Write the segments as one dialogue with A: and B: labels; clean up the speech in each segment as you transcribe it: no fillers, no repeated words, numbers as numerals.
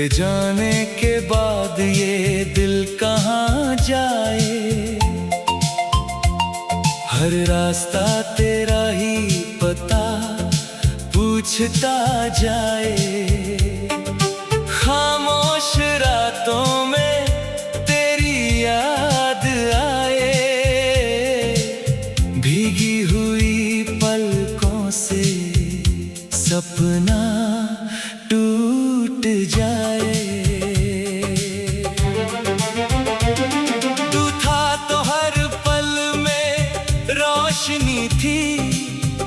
A: तेरे जाने के बाद ये दिल कहाँ जाए। हर रास्ता तेरा ही पता पूछता जाए। खामोश रातों में तेरी याद आए। भीगी हुई पलकों से सपना टूट जाए। तू था तो हर पल में रोशनी थी,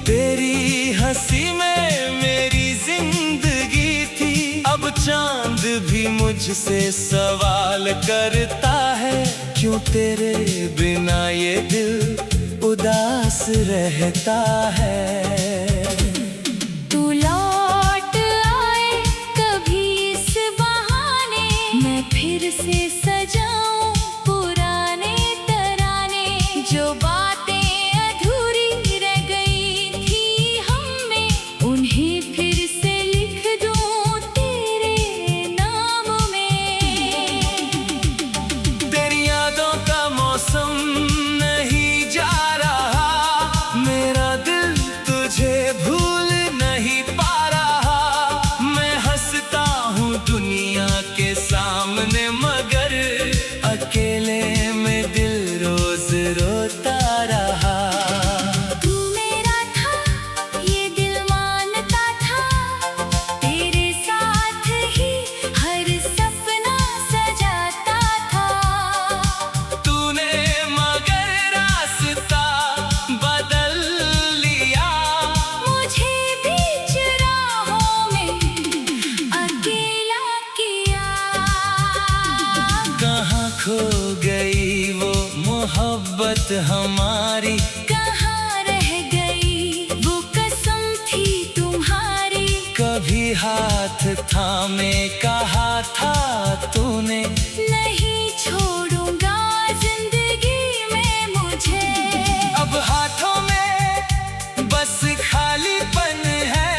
A: तेरी हंसी में मेरी जिंदगी थी। अब चांद भी मुझसे सवाल करता है, क्यों तेरे बिना ये दिल उदास रहता है।
B: तू लौट आए कभी इस बहाने, मैं फिर से सजाऊं पुराने तराने। जो बातें अधूरी रह गई थी हममें, उन्हें फिर से लिख दूं तेरे नाम में।
A: तेरी यादों का मौसम नहीं जा रहा, मेरा दिल तुझे भूल नहीं पा रहा। मैं हंसता हूँ दुनिया के सामने, मगर अकेले में दिल रोज रोता रहा।
B: तू मेरा था ये दिल मानता था, तेरे साथ ही हर सपना सजाता था।
A: तूने मगर रास्ता बदल लिया,
B: मुझे बीच राहों में अकेला किया।
A: कहाँ खो गई वो मोहब्बत हमारी।
B: कहाँ रह गई वो कसम थी तुम्हारी।
A: कभी हाथ थामे कहा था तूने,
B: नहीं छोड़ूंगा जिंदगी में मुझे।
A: अब हाथों में बस खालीपन है।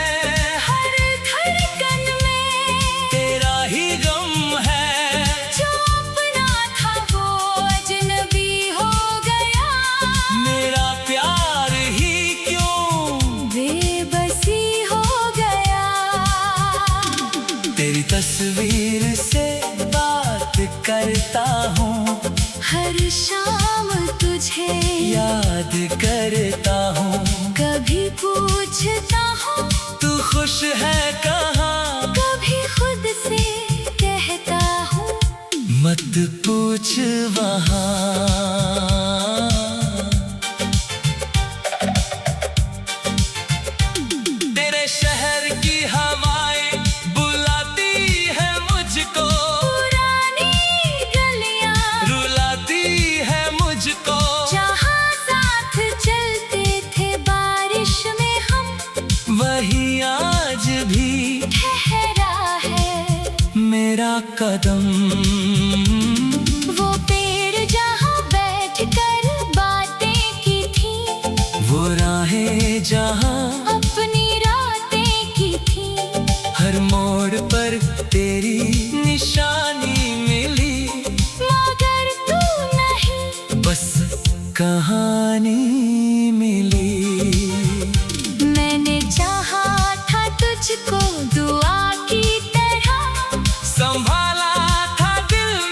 B: हर धड़कन में
A: तेरा ही गम है।
B: जो अपना था वो अजनबी हो गया।
A: मेरा प्यार ही क्यों
B: बेबसी हो गया।
A: तेरी तस्वीर से बात करता हूँ,
B: हर शाम तुझे
A: याद करता हूँ।
B: कभी पूछता हूँ
A: तू खुश है कहाँ,
B: कभी खुद से कहता हूँ
A: मत पूछ वहाँ। तेरे शहर की हवाएं बुलाती है मुझको,
B: पुरानी गलियां
A: रुलाती है मुझको।
B: जहाँ साथ चलते थे बारिश में हम,
A: वही आज भी
B: ठहरा है
A: मेरा कदम।
B: वो पेड़ जहाँ बैठ कर बातें की थी,
A: वो राहें जहाँ
B: अपनी रातें की थी।
A: हर मोड़ पर तेरी निशानी मिली,
B: मगर तू नहीं
A: बस कहानी मिली।
B: मैंने चाहा था तुझको दुआ की तरह,
A: संभाला था दिल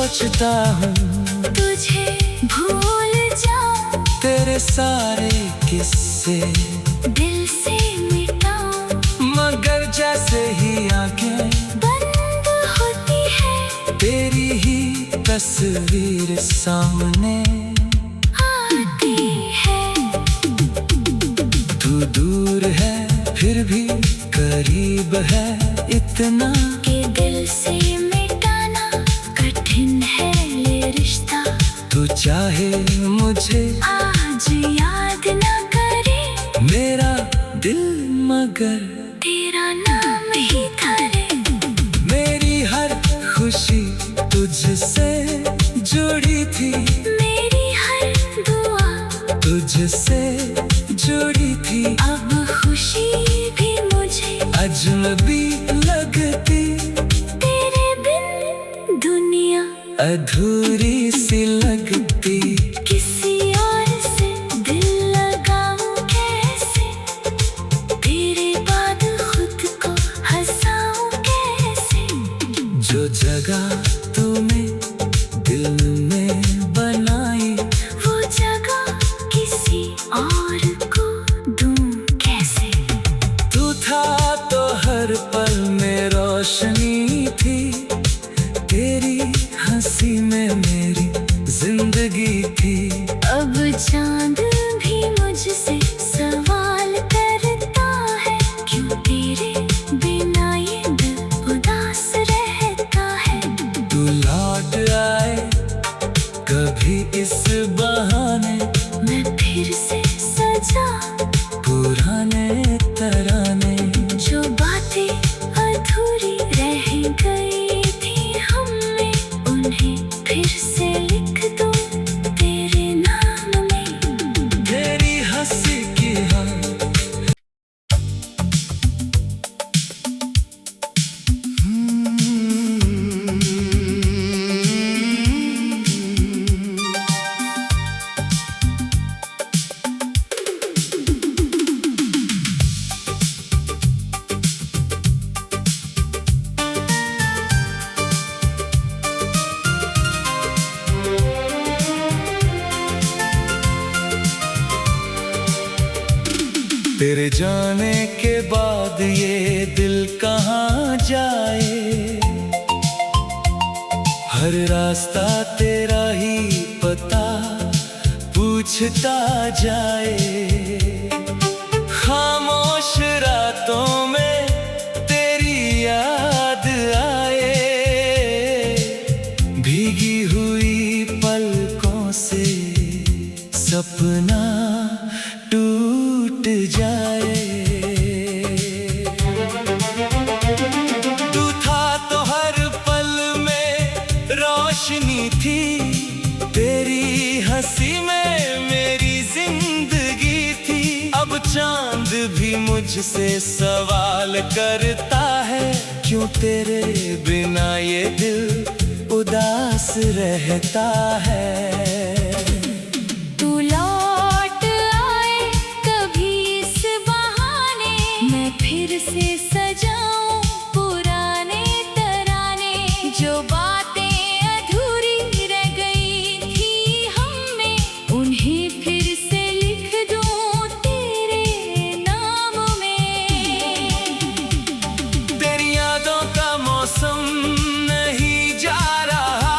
A: सोचता हूँ
B: तुझे भूल जाऊं,
A: तेरे सारे किस्से
B: दिल से मिटाऊं,
A: मगर जैसे ही आंखें
B: बंद होती है
A: तेरी ही तस्वीर सामने
B: आती है।
A: तू दूर है फिर भी करीब है इतना
B: कि दिल से मिटाना कठिन है ये रिश्ता।
A: तू चाहे मुझे
B: आज याद न करे
A: मेरा दिल मगर
B: तेरा नाम ही धरे।
A: मेरी हर खुशी तुझसे जुड़ी थी,
B: मेरी हर दुआ
A: तुझसे जुड़ी थी।
B: अब खुशी भी मुझे
A: अजनबी लगती,
B: तेरे बिन दुनिया
A: अधूरी सी लगती।
B: किसी और से दिल लगाऊं कैसे, तेरे बाद खुद को हंसाऊं कैसे।
A: जो जगह तूने दिल में बनाई
B: वो जगह किसी और को दूं कैसे।
A: तू था तो हर पल में रोशनी थी, तेरी हंसी में मेरी जिंदगी थी।
B: अब चांद भी मुझसे सवाल करता है, क्यों तेरे बिना ये दिल उदास रहता है।
A: तू लौट आए कभी इस बहाने,
B: मैं फिर से सजा
A: पुराने तराने।
B: जो बातें अधूरी रह गई थी हममें, उन्हें फिर से लिख दूं तेरे नाम में।
A: तेरी हंसी की हाँ तेरे जाने के बाद ये दिल कहाँ जाए। हर रास्ता तेरा ही पता पूछता जाए। खामोश रातों में तेरी याद आए, भीगी हुई पलकों से सपना टूट जाए। तू था तो हर पल में रोशनी थी, तेरी हंसी में मेरी जिंदगी थी। अब चांद भी मुझसे सवाल करता है, क्यों तेरे बिना ये दिल उदास रहता है।
B: तू लौट आए कभी इस बहाने, मैं फिर से सजाऊं पुराने तराने। जो बातें अधूरी रह गई थी हममें, उन्हें फिर से लिख दूं तेरे नाम में।
A: तेरी यादों का मौसम नहीं जा रहा,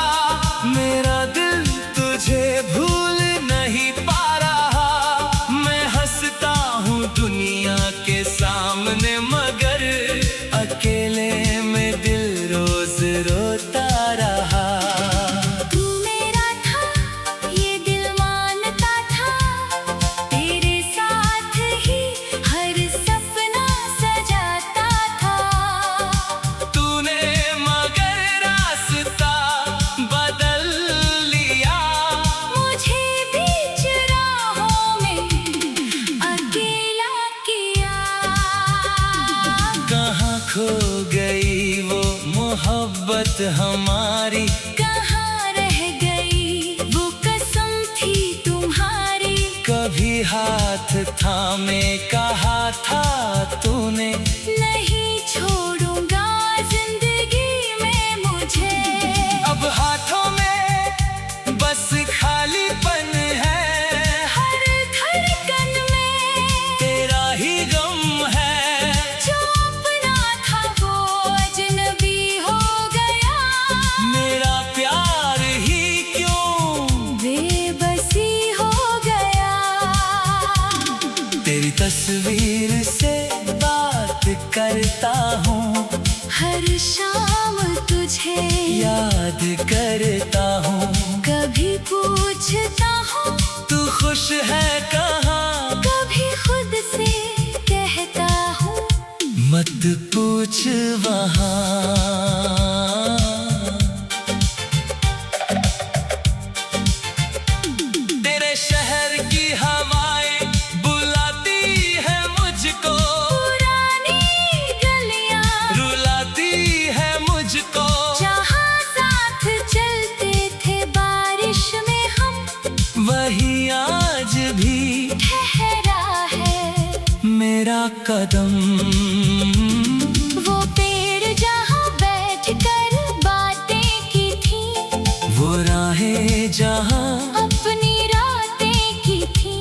A: मेरा दिल तुझे भूल नहीं पा रहा। मैं हंसता हूँ दुनिया के सामने, मगर अकेले में दिल रोज रोता रहा।
B: तू मेरा था ये दिल मानता था, तेरे साथ ही हर सपना सजाता था।
A: तूने मगर रास्ता बदल लिया,
B: मुझे बीच राहों में अकेला किया।
A: कहाँ खो गई वो मोहब्बत हमारी,
B: कहाँ रह गई वो कसम थी तुम्हारी।
A: कभी हाथ थामे कहा था तूने,
B: नहीं छोड़ूंगा जिंदगी में मुझे।
A: अब हाथों में
B: शाम तुझे
A: याद करता हूँ।
B: कभी पूछता हूँ
A: तू खुश है कहाँ,
B: कभी खुद से कहता हूँ
A: मत पूछ वहाँ। तेरे शहर की हवाएं बुलाती है मुझको,
B: पुरानी गलियां
A: रुलाती है मुझको।
B: जहाँ साथ चलते थे बारिश में हम,
A: वही आज भी
B: ठहरा है
A: मेरा कदम।
B: वो पेड़ जहाँ बैठ कर बातें की थी,
A: वो राहें जहाँ
B: अपनी रातें की थी।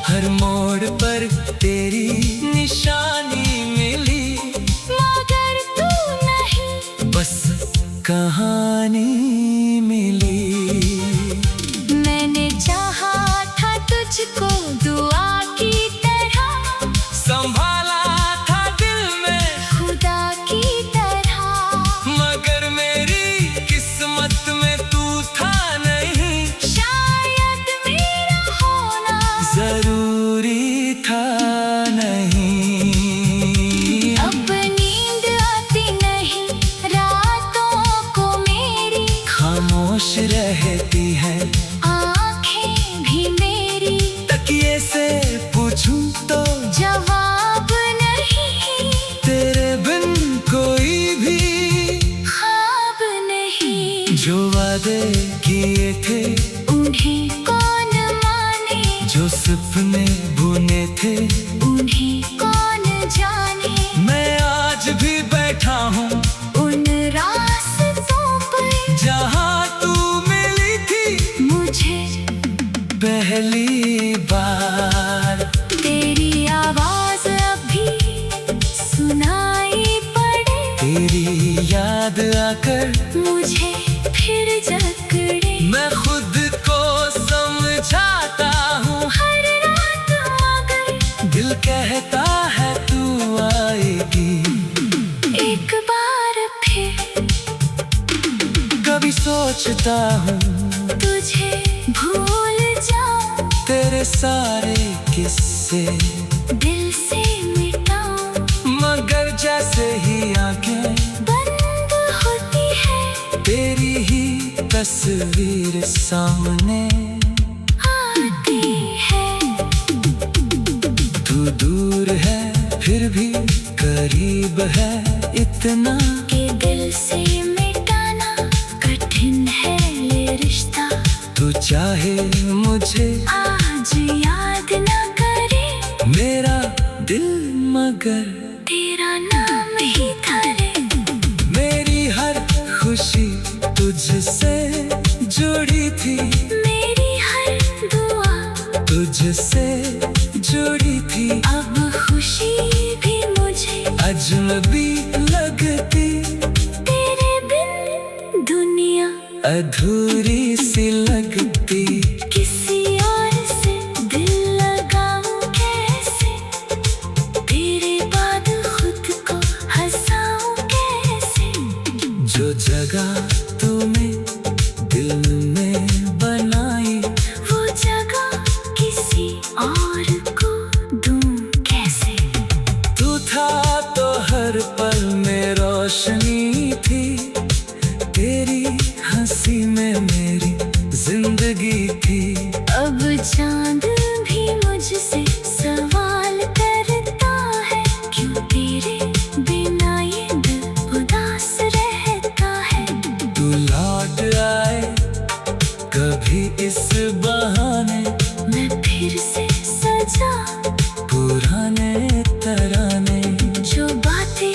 A: हर मोड़ पर तेरी निशानी मिली,
B: मगर तू नहीं,
A: बस कहानी मिली।
B: मैंने चाहा था तुझको दुआ की तरह,
A: संभाला था दिल में
B: खुदा की तरह।
A: मगर मेरी किस्मत में तू था नहीं,
B: शायद मेरा होना
A: जरूरी था नहीं।
B: अब नींद आती नहीं रातों को मेरी,
A: खामोश रहती है
B: आँखें भी मेरी।
A: तकिए से पूछूं तो
B: जवाब नहीं,
A: तेरे बिन कोई भी
B: ख्वाब नहीं।
A: जो वादे किए थे
B: उन्हें कौन माने,
A: जो सपने बुने थे
B: उन्हें कौन जाने।
A: मैं आज भी बैठा हूँ
B: उन रास्तों पर
A: जहाँ तू मिली थी
B: मुझे
A: पहली बार।
B: तेरी आवाज अभी सुनाई पड़े,
A: तेरी याद आकर
B: मुझे फिर जकड़े।
A: मैं खुद को समझाता हूँ,
B: हर रात मगर
A: दिल कहता है तू आएगी
B: एक बार फिर।
A: कभी सोचता हूँ
B: तुझे भूल जाऊं,
A: तेरे सारे किस्से
B: दिल से मिटाऊं।
A: मगर जैसे ही आंखें
B: बंद होती है
A: तेरी ही तस्वीर सामने
B: आती है।
A: तू दूर है फिर भी करीब है इतना,
B: कि दिल से मिटाना कठिन है ये रिश्ता।
A: तू चाहे मुझे
B: आज याद न करे
A: मेरा दिल मगर
B: तेरा नाम ही धरे।
A: मेरी हर खुशी तुझसे जुड़ी थी,
B: मेरी हर दुआ
A: तुझसे जुड़ी थी।
B: अब खुशी भी मुझे
A: अजनबी लगती,
B: तेरे बिन दुनिया
A: अधूरी सी लगती।
B: किसी और से दिल लगाऊं कैसे, तेरे बाद खुद को हंसाऊं कैसे।
A: जो जगह तूने दिल में बनाई,
B: वो जगह किसी और को दूं कैसे।
A: तू था तो हर पल में रोशनी थी, तेरी हंसी में मेरी जिंदगी थी।
B: अब चांद भी मुझसे सवाल करता है, क्यों तेरे बिना ये दिल उदास रहता है।
A: तू लौट आए कभी इस बहाने,
B: मैं फिर से सजा
A: पुराने तराने।
B: जो बातें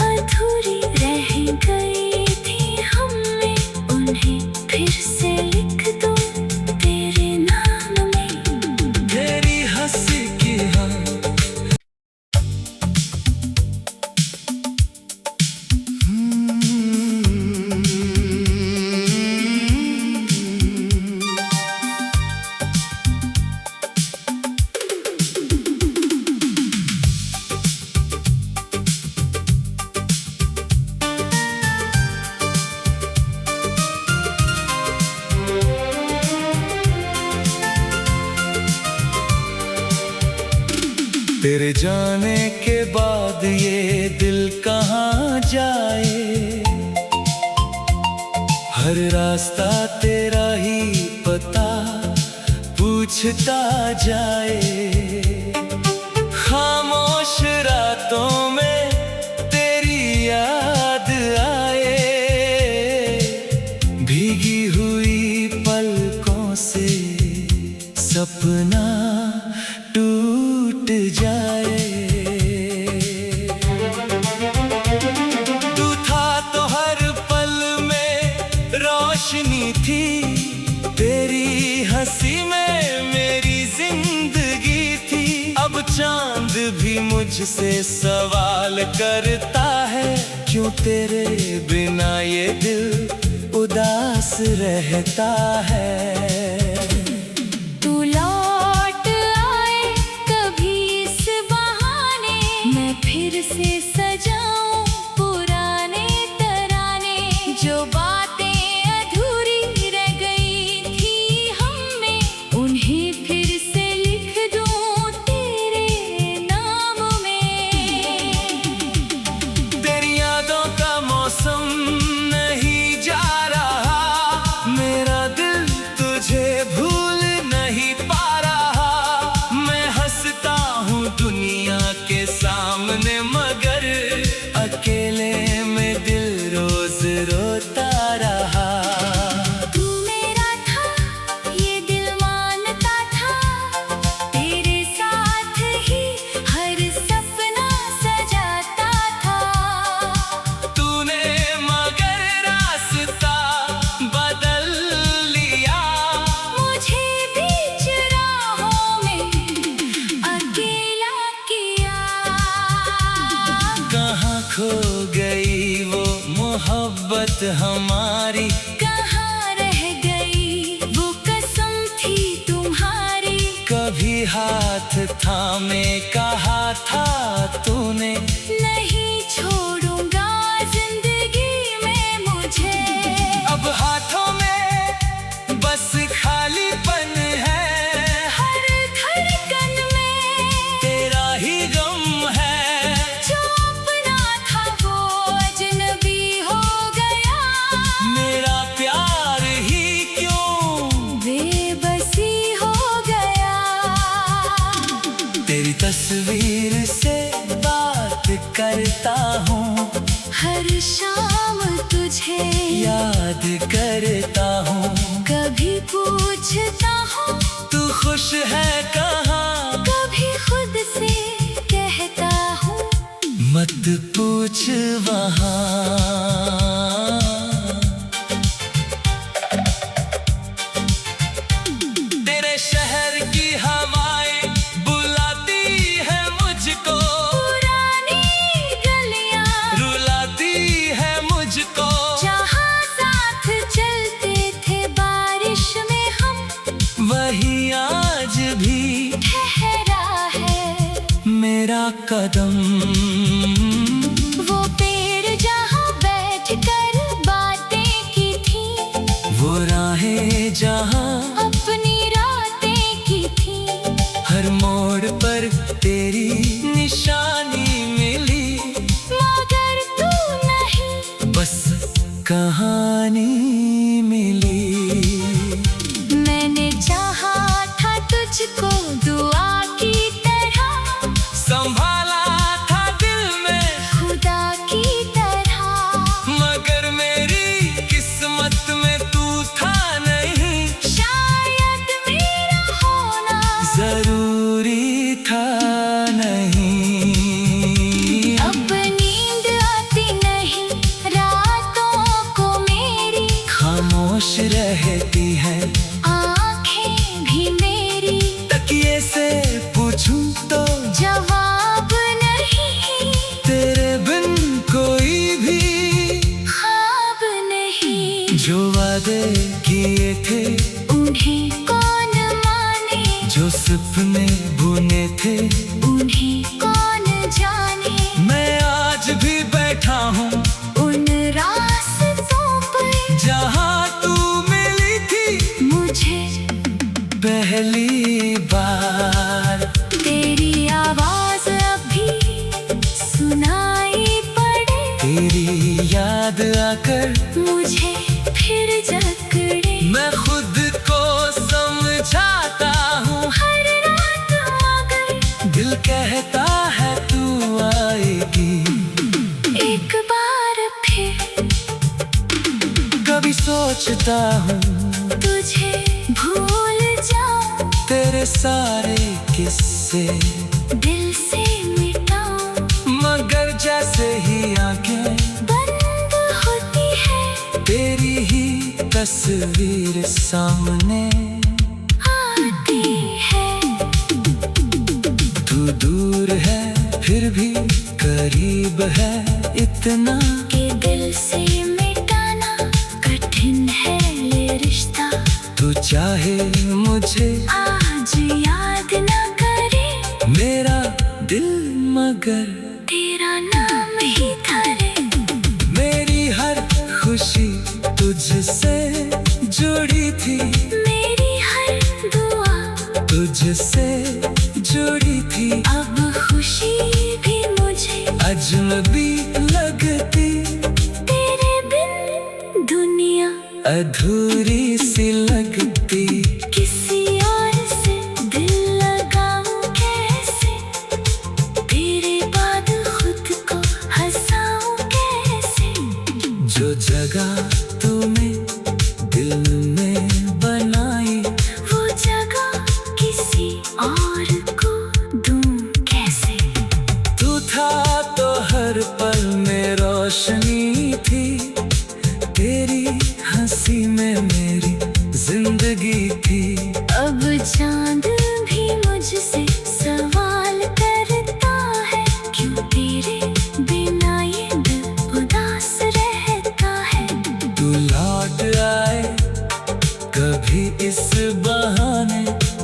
B: अधूरी रह गई थी हममें, उन्हें फिर से लिख दूं तेरे नाम में।
A: तेरे जाने के बाद ये दिल कहाँ जाए। हर रास्ता तेरा ही पता पूछता जाए। खामोश रातों में तेरी याद आए। भीगी हुई पलकों से सपना टूट जाए। तू था तो हर पल में रोशनी थी। तेरी हंसी में मेरी जिंदगी थी। अब चांद भी मुझसे सवाल करता है, क्यों तेरे बिना ये दिल उदास रहता है।
B: तू लौट आए कभी इस बहाने, मैं फिर से सजाऊं पुराने तराने। जो बातें अधूरी रह गई थी हममें, उन्हें फिर से लिख दूं तेरे नाम में।
A: तेरी यादों का मौसम नहीं जा रहा। मेरा दिल तुझे भूल नहीं पा रहा। मैं हंसता हूँ दुनिया के सामने, मगर अकेले में दिल रोज रोता रहा।
B: तू मेरा था ये दिल मानता था, तेरे साथ ही हर सपना सजाता था।
A: तूने मगर रास्ता बदल लिया।
B: मुझे बीच राहों में अकेला किया।
A: कहाँ खो गई वो मोहब्बत हमारी।
B: कहाँ रह गई वो कसम थी तुम्हारी।
A: कभी हाथ थामे कहा था तूने,
B: नहीं छोड़ूंगा जिंदगी में मुझे।
A: अब हाथों में बस खालीपन है।
B: हर धड़कन में
A: तेरा ही गम है।
B: जो अपना था वो अजनबी हो गया।
A: मेरा प्यार ही क्यों
B: बेबसी हो गया।
A: तेरी तस्वीर से बात करता हूँ।
B: हर शाम तुझे
A: याद करता हूँ।
B: कभी पूछता हूँ
A: तू खुश है कहाँ।
B: कभी खुद से कहता हूँ
A: मत पूछ वहाँ। तेरे शहर की हवाएं बुलाती है मुझको।
B: पुरानी गलियां
A: रुलाती है मुझको।
B: जहाँ साथ चलते थे बारिश में हम,
A: वही आज भी
B: ठहरा है
A: मेरा कदम।
B: वो पेड़ जहाँ बैठ कर बातें की थी,
A: वो राहें जहाँ
B: अपनी रातें की थी।
A: हर मोड़ पर तेरी निशानी मिली।
B: मगर तू नहीं,
A: बस कहानी मिली।
B: मैंने चाहा था तुझको दुआ की तरह,
A: संभाला था दिल में
B: खुदा की तरह।
A: मगर मेरी किस्मत में तू था नहीं।
B: शायद मेरा होना
A: जरूरी था नहीं।
B: अब नींद आती नहीं रातों को मेरी।
A: तेरी याद आकर
B: मुझे फिर जकड़े,
A: मैं खुद को समझाता हूँ।
B: हर रात मगर
A: दिल कहता है तू आएगी
B: एक बार फिर।
A: कभी सोचता हूँ
B: तुझे भूल जाऊं,
A: तेरे सारे किस्से
B: दिल से मिटाऊं,
A: मगर जैसे ही आंखें
B: बंद होती है
A: तेरी ही तस्वीर सामने
B: आती है।
A: तू दूर है फिर भी करीब है इतना
B: कि दिल से मिटाना कठिन है ये रिश्ता।
A: तू चाहे मुझे
B: आज याद ना करे
A: मेरा दिल मगर
B: तेरा नाम ही धरे।
A: मेरी हर खुशी तुझसे जुड़ी थी,
B: मेरी हर दुआ
A: तुझसे जुड़ी थी।
B: अब खुशी भी मुझे
A: अजनबी लगती,
B: तेरे बिन दुनिया
A: अधूरी सी लगती।
B: किसी और से दिल लगाऊं कैसे, तेरे बाद खुद को हंसाऊं कैसे।
A: जो जगह तूने दिल में बनाई
B: वो जगह किसी और को दूं कैसे।
A: तू था तो हर पल में रोशनी थी, तेरी हंसी में मेरी जिंदगी थी।
B: अब चांद भी मुझसे सवाल करता है, क्यों तेरे बिना ये दिल उदास रहता है।
A: तू लौट आए कभी इस बहाने,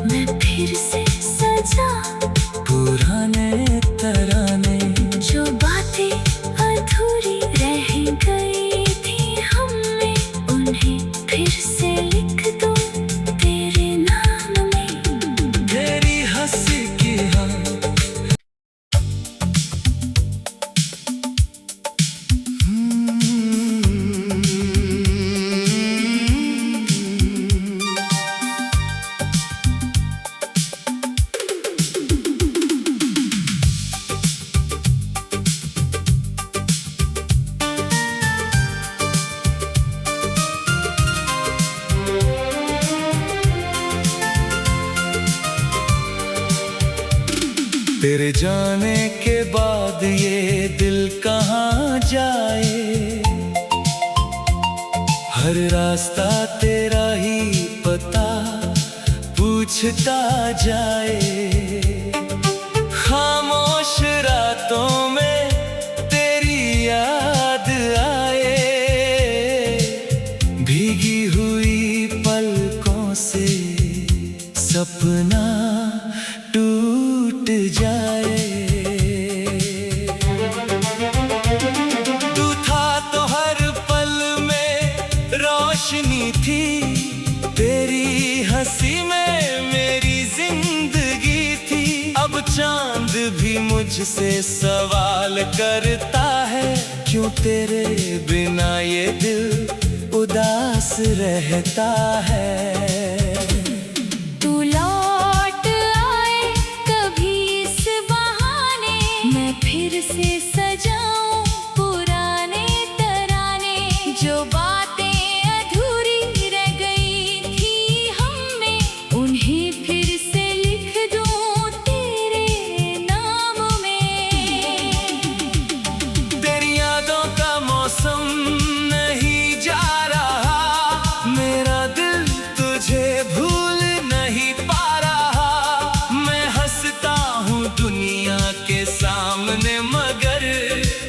B: मैं फिर से सजा
A: पुराने तराने।
B: जो बातें अधूरी रह गई थी हममें, उन्हें फिर से लिख दूं तेरे नाम में।
A: तेरी हंसी की हाँ तेरे जाने के बाद ये दिल कहाँ जाए। हर रास्ता तेरा ही पता पूछता जाए। खामोश रातों में तेरी याद आए, भीगी हुई पलकों से सपना टूट जाए। तू था तो हर पल में रोशनी थी, तेरी हंसी में मेरी जिंदगी थी। अब चांद भी मुझसे सवाल करता है, क्यों तेरे बिना ये दिल उदास रहता है।
B: तू लौट आए कभी इस बहाने, मैं फिर से सजाऊं पुराने तराने। जो बातें अधूरी रह गई थी हममें, उन्हें फिर से लिख दूं तेरे नाम में।
A: तेरी यादों का मौसम नहीं जा रहा, मेरा दिल तुझे भूल नहीं पा रहा। मैं हंसता हूँ दुनिया के सामने, मगर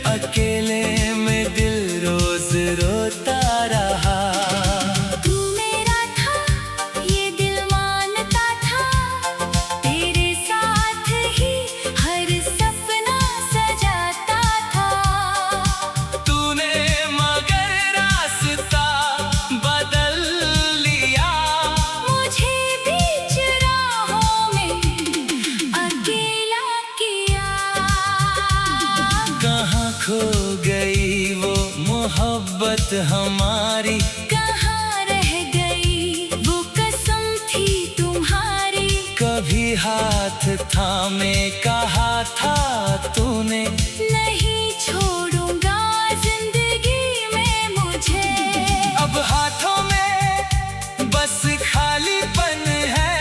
A: अकेले में दिल रोज रोता रहा।
B: तू मेरा था ये दिल मानता था, तेरे साथ ही हर सपना सजाता था।
A: तूने मगर रास्ता बदल लिया,
B: मुझे बीच राहों में अकेला किया।
A: कहाँ खो गई मोहब्बत हमारी
B: कहाँ रह गई वो कसम थी तुम्हारी।
A: कभी हाथ थामे कहा था तूने,
B: नहीं छोड़ूंगा जिंदगी में मुझे।
A: अब हाथों में बस खालीपन है,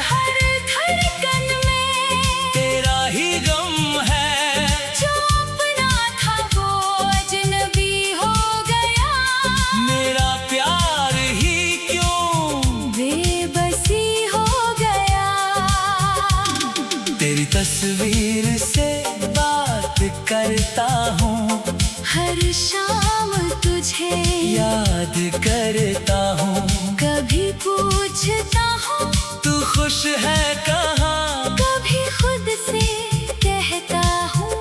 B: हर धड़कन में
A: तेरा ही गम है।
B: जो अपना था वो अजनबी हो गया।
A: मेरा प्यार ही क्यों
B: बेबसी हो गया।
A: तेरी तस्वीर से बात करता हूँ,
B: हर शाम तुझे
A: याद करता हूँ।
B: कभी पूछता हूँ
A: तू खुश है कहाँ,
B: कभी खुद से कहता हूँ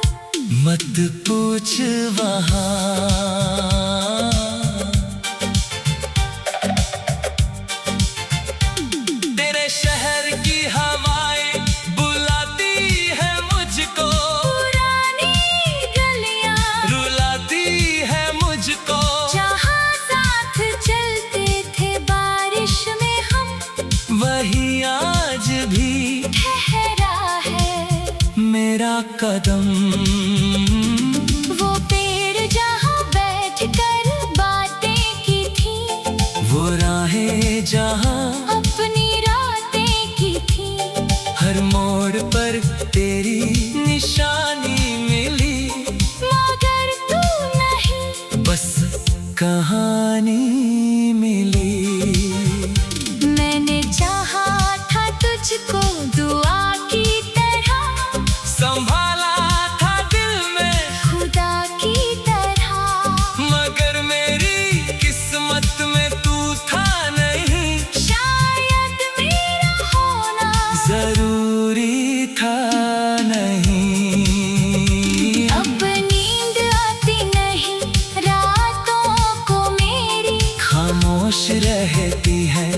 A: मत पूछ वहाँ। तेरे शहर की हवाएं बुलाती है मुझको,
B: पुरानी गलियां
A: रुलाती है मुझको।
B: जहाँ साथ चलते थे बारिश में हम,
A: वही आज भी
B: ठहरा है
A: मेरा कदम।
B: वो पेड़ जहाँ बैठ कर बातें की थी,
A: वो राहें जहाँ
B: अपनी रातें की थी।
A: हर मोड़ पर तेरी निशानी मिली,
B: मगर तू नहीं,
A: बस कहानी मिली।
B: मैंने चाहा था तुझको दुआ की तरह,
A: संभाला था दिल में
B: खुदा की तरह।
A: मगर मेरी किस्मत में तू था नहीं,
B: शायद मेरा होना
A: जरूरी था नहीं।
B: अब नींद आती नहीं रातों को मेरी,
A: खामोश रहती है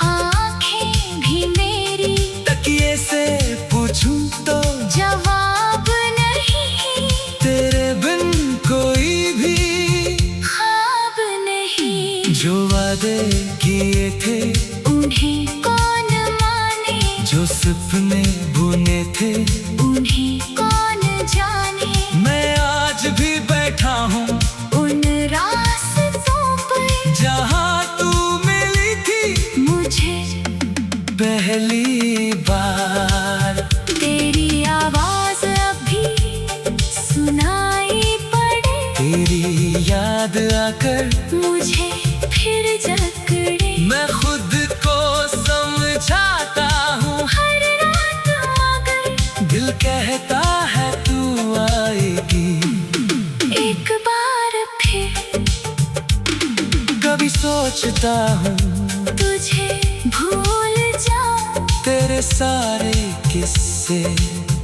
B: आँखें भी मेरी।
A: तकिए से पूछूं तो
B: जवाब नहीं,
A: तेरे बिन कोई भी
B: ख्वाब नहीं।
A: जो वादे किए थे
B: उन्हें कौन माने,
A: जो सपने बुने थे
B: उन्हें कौन जाने।
A: मैं आज भी बैठा हूँ
B: उन रास्तों पर
A: जहाँ तू मिली थी
B: मुझे
A: पहली बार।
B: तेरी आवाज अभी सुनाई पड़े,
A: तेरी याद आकर
B: मुझे फिर जकड़े।
A: मैं खुद को समझाता हूँ,
B: हर रात मगर
A: दिल कहता है तू आएगी
B: एक बार फिर।
A: कभी सोचता हूँ
B: तुझे भूल जाऊं,
A: तेरे सारे किस्से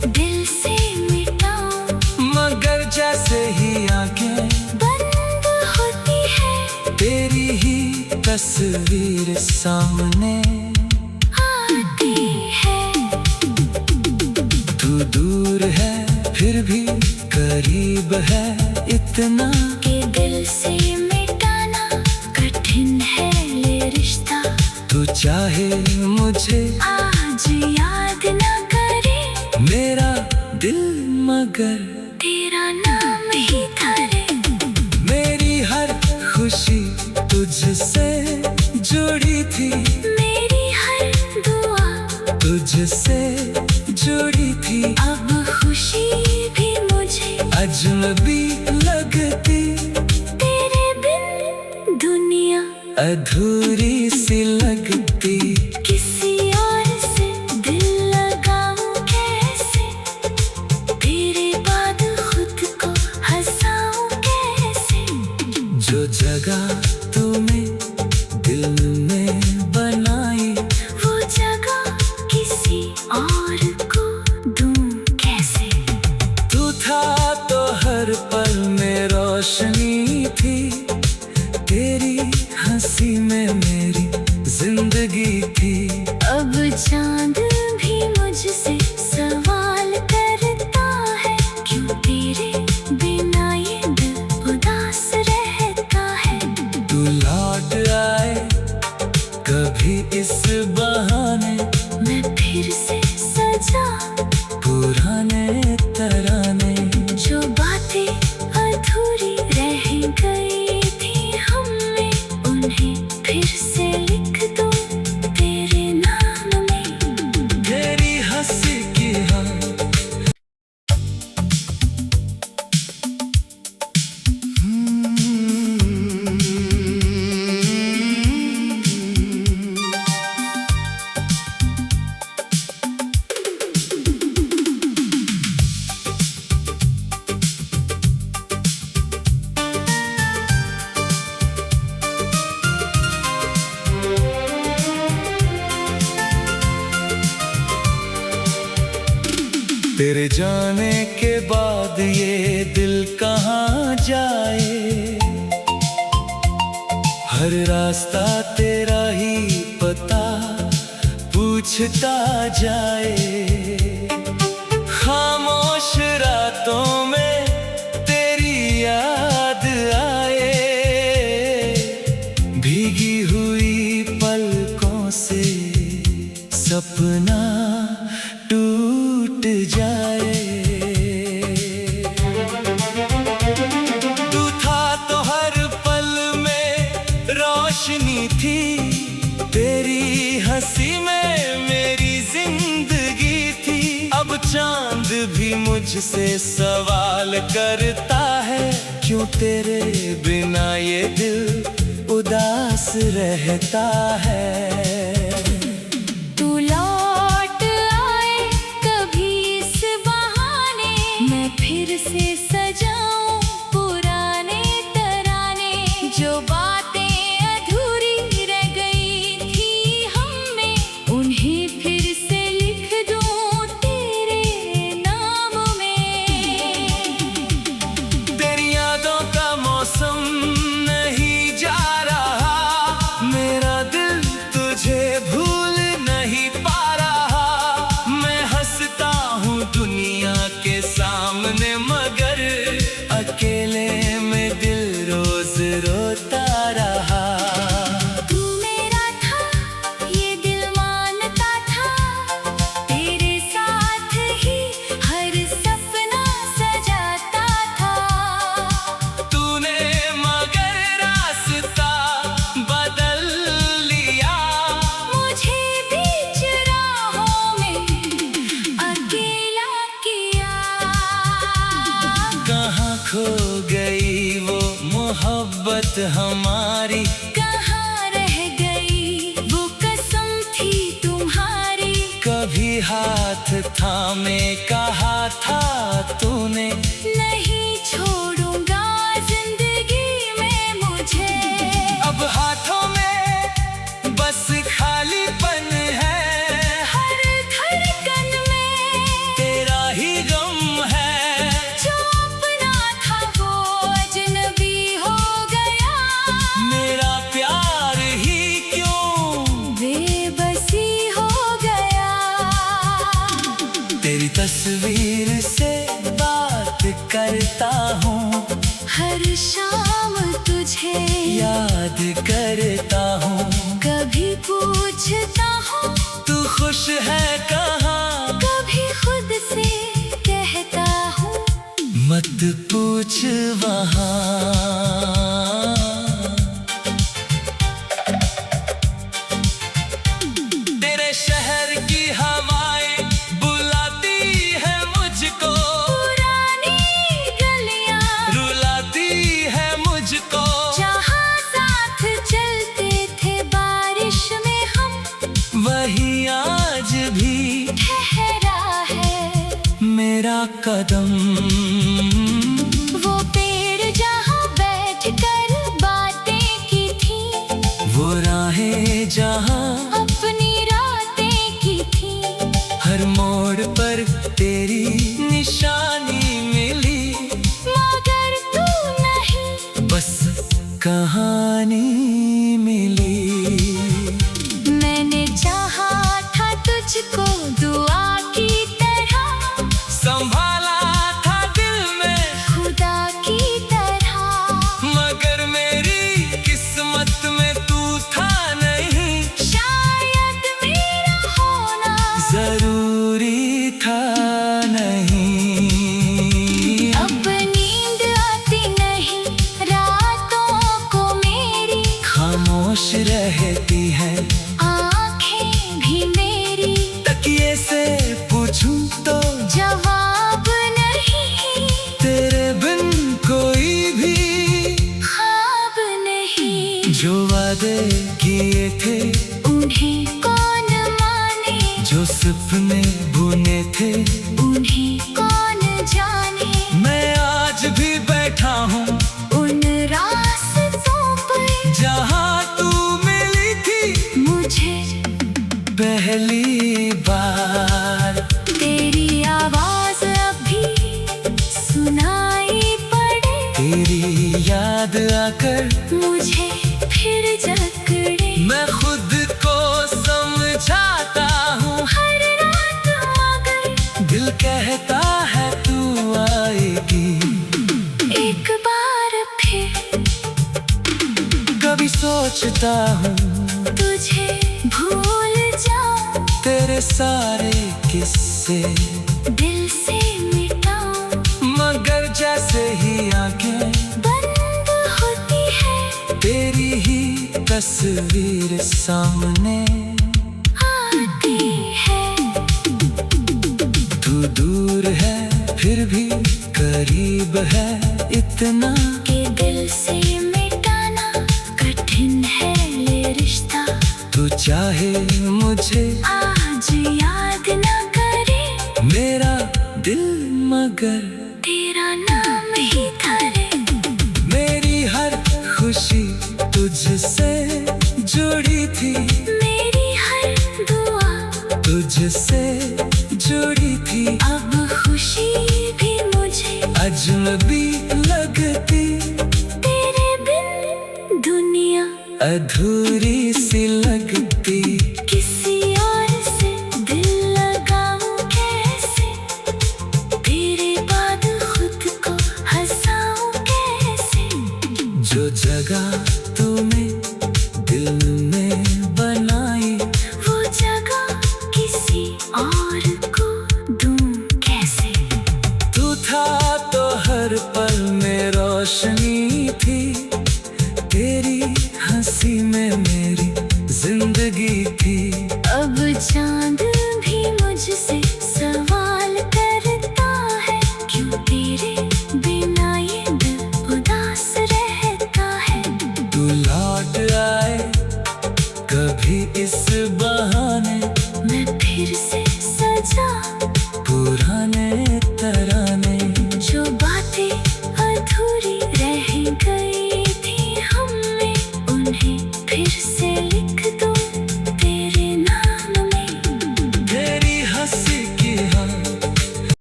B: दिल से मिटाऊं।
A: मगर जैसे ही आंखें
B: बंद होती है
A: तेरी ही तस्वीर सामने
B: आती है।
A: तू दूर है फिर भी करीब है इतना,
B: कि दिल से मिटाना कठिन है ये रिश्ता।
A: तू चाहे मुझे
B: आज याद न करे
A: मेरा दिल मगर
B: तेरा नाम ही धरे।
A: मेरी हर खुशी तुझसे जुड़ी थी,
B: मेरी हर दुआ
A: तुझसे जुड़ी थी।
B: अब खुशी भी मुझे
A: अजनबी लगती,
B: तेरे बिन दुनिया
A: अधूरी सी लगती।
B: किसी और से दिल लगाऊं कैसे, तेरे बाद खुद को हंसाऊं कैसे।
A: जो जगह तूने दिल में बनाई,
B: वो जगह किसी और को दूं कैसे।
A: तू था तो हर पल में रोशनी थी, तेरी हंसी में मेरी जिंदगी थी।
B: अब चांद भी मुझसे सवाल करता है, क्यों तेरे बिना ये दिल उदास रहता है।
A: तेरे जाने के बाद ये दिल कहाँ जाए, हर रास्ता तेरा ही पता पूछता जाए। खामोश रातों में तेरी याद आए, भीगी हुई पलकों से सपना टूट जाए। तू था तो हर पल में रोशनी थी, तेरी हंसी में मेरी जिंदगी थी। अब चांद भी मुझसे सवाल करता है, क्यों तेरे बिना ये दिल उदास रहता है।
B: तू लौट आए कभी इस बहाने, मैं फिर से सजाऊं पुराने तराने। जो बातें अधूरी रह गई थी हममें, उन्हें फिर से लिख दूं तेरे नाम में।
A: तेरी यादों का मौसम नहीं जा रहा, मेरा दिल तुझे भूल नहीं पा रहा। मैं हंसता हूँ दुनिया के सामने, मगर अकेले में दिल रोज रोता रहा।
B: तू मेरा था ये दिल मानता था, तेरे साथ ही हर सपना सजाता था।
A: तूने मगर रास्ता बदल लिया,
B: मुझे बीच राहों में अकेला किया।
A: कहाँ खो गई वो मोहब्बत हमारी,
B: कहाँ रह गई वो कसम थी तुम्हारी।
A: कभी हाथ थामे कहा था तूने,
B: नहीं छोड़ूंगा जिंदगी में मुझे।
A: अब हाथों में बस खालीपन है,
B: हर धड़कन में
A: तेरा ही गम है।
B: जो अपना था वो अजनबी हो गया,
A: मेरा प्यार ही क्यों
B: बेबसी हो गया।
A: तेरी तस्वीर से बात करता हूँ,
B: हर शाम तुझे
A: याद करता हूँ।
B: कभी पूछता हूँ
A: तू खुश है कहाँ,
B: कभी खुद से कहता हूँ
A: मत पूछ वहाँ। तेरे शहर की हवाएं बुलाती है मुझको,
B: पुरानी गलियां
A: रुलाती है मुझको।
B: जहाँ साथ चलते थे बारिश में हम,
A: वही आज भी
B: ठहरा है
A: मेरा कदम।
B: वो पेड़ जहाँ बैठ कर बातें की थी,
A: वो राहें जहाँ
B: अपनी रातें की थी।
A: हर मोड़ पर तेरी निशानी मिली,
B: मगर तू नहीं,
A: बस कहानी मिली।
B: मैंने चाहा था तुझको दुआ की तरह,
A: संभाला था दिल में
B: खुदा की तरह।
A: मगर मेरी किस्मत में तू था नहीं,
B: शायद मेरा होना
A: जरूरी था नहीं।
B: अब नींद आती नहीं रातों को मेरी,
A: खामोश रहती है
B: आँखें भी मेरी।
A: तकिए से पूछूं तो
B: जवाब नहीं,
A: तेरे बिन कोई भी
B: ख्वाब नहीं।
A: जो वादे किए थे
B: उन्हें कौन माने,
A: जो सपने बुने थे
B: उन्हें कौन जाने।
A: मैं आज भी बैठा हूँ
B: उन रास्तों पर
A: जहाँ तू मिली थी
B: मुझे
A: पहली बार।
B: तेरी आवाज
A: तेरी याद आकर
B: मुझे फिर जकड़े।
A: मैं खुद को समझाता हूँ,
B: हर रात मगर
A: दिल कहता है तू आएगी
B: एक बार फिर।
A: कभी सोचता हूँ
B: तुझे भूल जाऊं,
A: तेरे सारे किस्से
B: दिल से मिटाऊं,
A: मगर जैसे ही आंखें
B: बंद होती है
A: तेरी ही तस्वीर सामने
B: आती है।
A: तू दूर है फिर भी करीब है इतना
B: कि दिल से मिटाना कठिन है ये रिश्ता।
A: तू चाहे मुझे
B: आज याद ना करे
A: मेरा दिल मगर
B: तेरा नाम ही धरे।
A: मेरी हर खुशी तुझसे जुड़ी थी,
B: मेरी हर दुआ
A: तुझसे जुड़ी थी।
B: अब खुशी भी मुझे
A: अजनबी लगती,
B: तेरे बिन दुनिया
A: अधूरी सी लगती।
B: किसी और से दिल लगाऊं कैसे, तेरे बाद खुद को हंसाऊं कैसे।
A: जो जगह तूने दिल में बनाई
B: वो जगह किसी और को दूं कैसे।
A: तू था तो हर पल